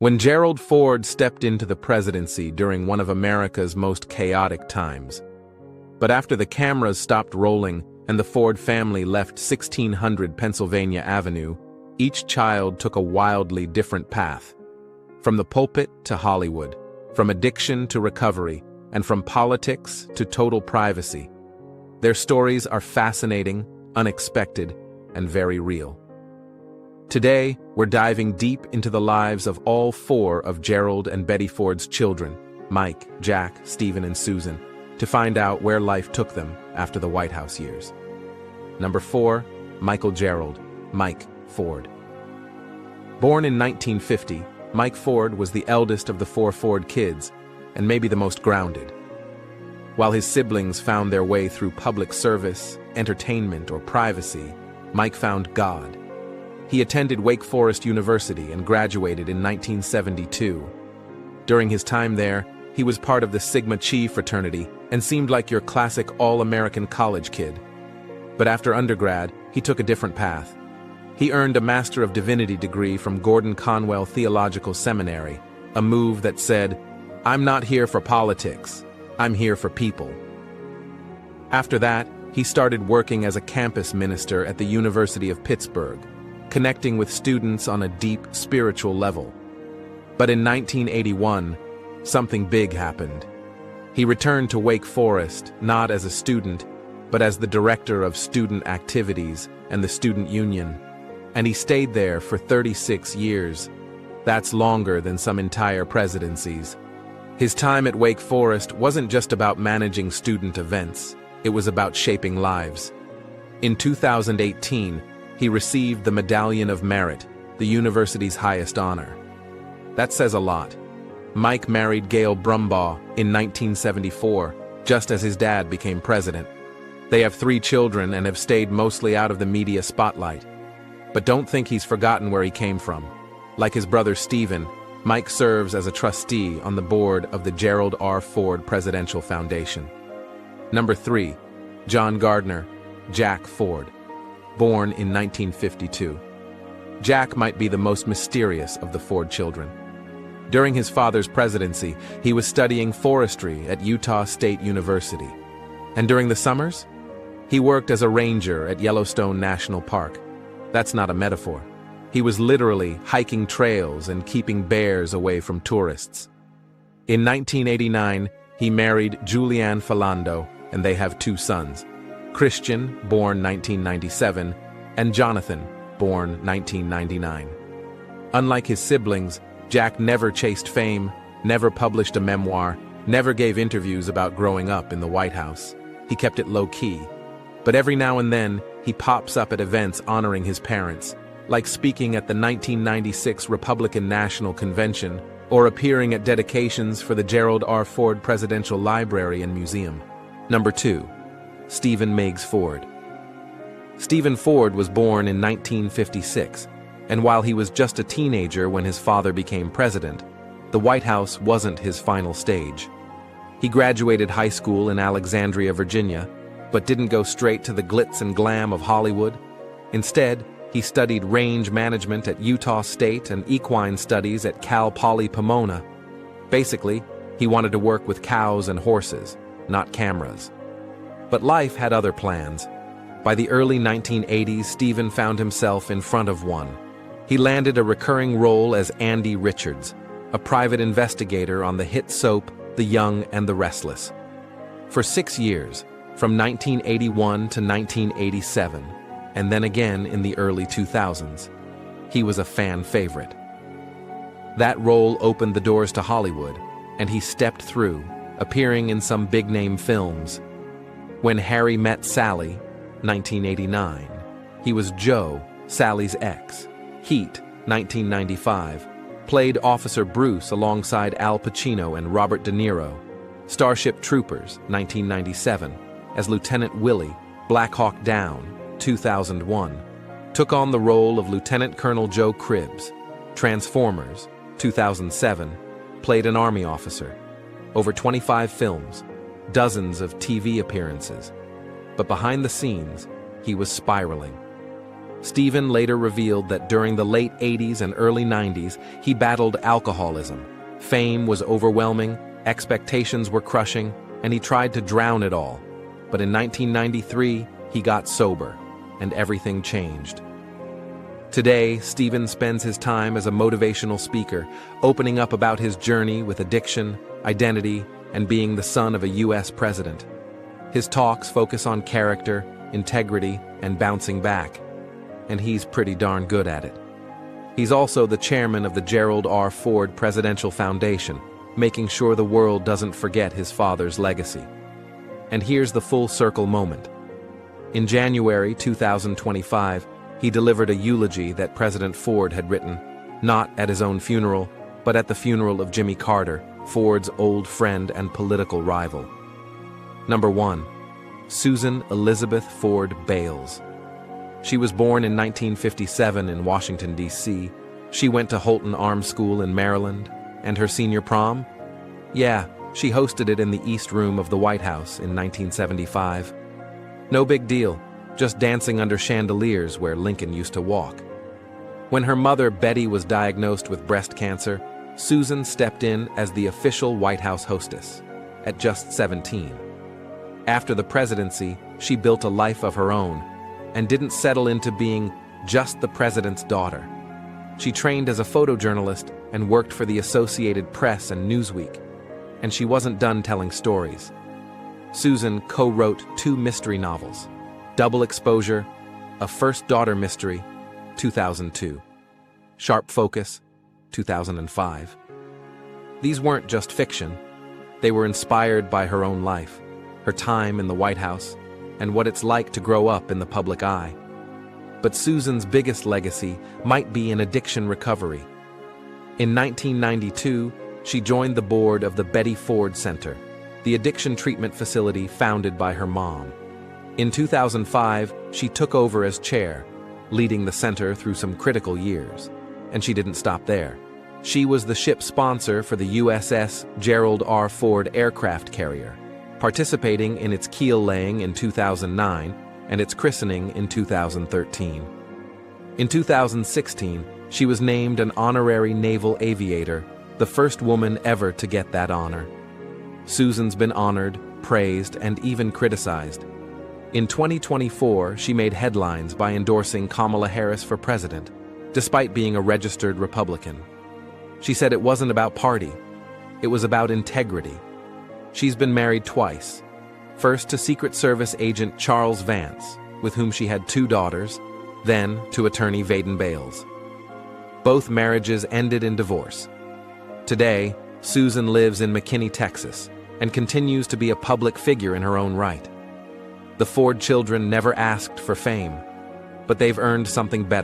When Gerald Ford stepped into the presidency during one of America's most chaotic times. But after the cameras stopped rolling and the Ford family left 1600 Pennsylvania Avenue, each child took a wildly different path. From the pulpit to Hollywood, from addiction to recovery, and from politics to total privacy. Their stories are fascinating, unexpected, and very real. Today, we're diving deep into the lives of all four of Gerald and Betty Ford's children, Mike, Jack, Stephen, and Susan, to find out where life took them after the White House years. Number 4, Michael Gerald, Mike Ford. Born in 1950, Mike Ford was the eldest of the 4 Ford kids, and maybe the most grounded. While his siblings found their way through public service, entertainment, or privacy, Mike found God. He attended Wake Forest University and graduated in 1972. During his time there, he was part of the Sigma Chi fraternity and seemed like your classic all-American college kid. But after undergrad, he took a different path. He earned a Master of Divinity degree from Gordon Conwell Theological Seminary, a move that said, "I'm not here for politics, I'm here for people." After that, he started working as a campus minister at the University of Pittsburgh, connecting with students on a deep spiritual level. But in 1981, something big happened. He returned to Wake Forest, not as a student, but as the director of student activities and the student union. And he stayed there for 36 years. That's longer than some entire presidencies. His time at Wake Forest wasn't just about managing student events, it was about shaping lives. In 2018, he received the Medallion of Merit, the university's highest honor. That says a lot. Mike married Gail Brumbaugh in 1974, just as his dad became president. They have 3 children and have stayed mostly out of the media spotlight. But don't think he's forgotten where he came from. Like his brother Stephen, Mike serves as a trustee on the board of the Gerald R. Ford Presidential Foundation. Number 3, John Gardner, Jack Ford. Born in 1952. Jack might be the most mysterious of the Ford children. During his father's presidency, he was studying forestry at Utah State University. And during the summers, he worked as a ranger at Yellowstone National Park. That's not a metaphor. He was literally hiking trails and keeping bears away from tourists. In 1989, he married Julianne Philando, and they have 2 sons, Christian, born 1997, and Jonathan, born 1999. Unlike his siblings, Jack never chased fame, never published a memoir, never gave interviews about growing up in the White House. He kept it low-key. But every now and then, he pops up at events honoring his parents, like speaking at the 1996 Republican National Convention or appearing at dedications for the Gerald R. Ford Presidential Library and Museum. Number 2, Stephen Meigs Ford. Stephen Ford was born in 1956, and while he was just a teenager when his father became president, the White House wasn't his final stage. He graduated high school in Alexandria, Virginia, but didn't go straight to the glitz and glam of Hollywood. Instead, he studied range management at Utah State and equine studies at Cal Poly Pomona. Basically, he wanted to work with cows and horses, not cameras. But life had other plans. By the early 1980s, Stephen found himself in front of one. He landed a recurring role as Andy Richards, a private investigator on the hit soap The Young and the Restless. For 6 years, from 1981 to 1987, and then again in the early 2000s, he was a fan favorite. That role opened the doors to Hollywood, and he stepped through, appearing in some big-name films. When Harry Met Sally, 1989, he was Joe, Sally's ex. Heat, 1995, played Officer Bruce alongside Al Pacino and Robert De Niro. Starship Troopers, 1997, as Lieutenant Willie, Black Hawk Down, 2001, took on the role of Lieutenant Colonel Joe Cribbs. Transformers, 2007, played an Army officer. Over 25 films, dozens of TV appearances. But behind the scenes, he was spiraling. Stephen later revealed that during the late 80s and early 90s, he battled alcoholism. Fame was overwhelming, expectations were crushing, and he tried to drown it all. But in 1993, he got sober, and everything changed. Today, Stephen spends his time as a motivational speaker, opening up about his journey with addiction, identity, and being the son of a U.S. president. His talks focus on character, integrity, and bouncing back, and he's pretty darn good at it. He's also the chairman of the Gerald Ford Presidential Foundation, making sure the world doesn't forget his father's legacy. And here's the full circle moment. In January 2025, he delivered a eulogy that President Ford had written, not at his own funeral, but at the funeral of Jimmy Carter, Ford's old friend and political rival. Number 1. Susan Elizabeth Ford Bales. She was born in 1957 in Washington, D.C. She went to Holton Arms School in Maryland, and her senior prom? Yeah, she hosted it in the East Room of the White House in 1975. No big deal, just dancing under chandeliers where Lincoln used to walk. When her mother, Betty, was diagnosed with breast cancer, Susan stepped in as the official White House hostess, at just 17. After the presidency, she built a life of her own, and didn't settle into being just the president's daughter. She trained as a photojournalist and worked for the Associated Press and Newsweek, and she wasn't done telling stories. Susan co-wrote 2 mystery novels, Double Exposure, A First Daughter Mystery, 2002, Sharp Focus, 2005. These weren't just fiction. They were inspired by her own life, her time in the White House, and what it's like to grow up in the public eye. But Susan's biggest legacy might be in addiction recovery. In 1992, she joined the board of the Betty Ford Center, the addiction treatment facility founded by her mom. In 2005, she took over as chair, leading the center through some critical years. And she didn't stop there. She was the ship sponsor for the USS Gerald Ford aircraft carrier, participating in its keel laying in 2009 and its christening in 2013. In 2016, she was named an honorary naval aviator, the first woman ever to get that honor. Susan's been honored, praised, and even criticized. In 2024, she made headlines by endorsing Kamala Harris for president, despite being a registered Republican. She said it wasn't about party, it was about integrity. She's been married twice, first to Secret Service agent Charles Vance, with whom she had 2 daughters, then to attorney Vaden Bales. Both marriages ended in divorce. Today, Susan lives in McKinney, Texas, and continues to be a public figure in her own right. The Ford children never asked for fame, but they've earned something better.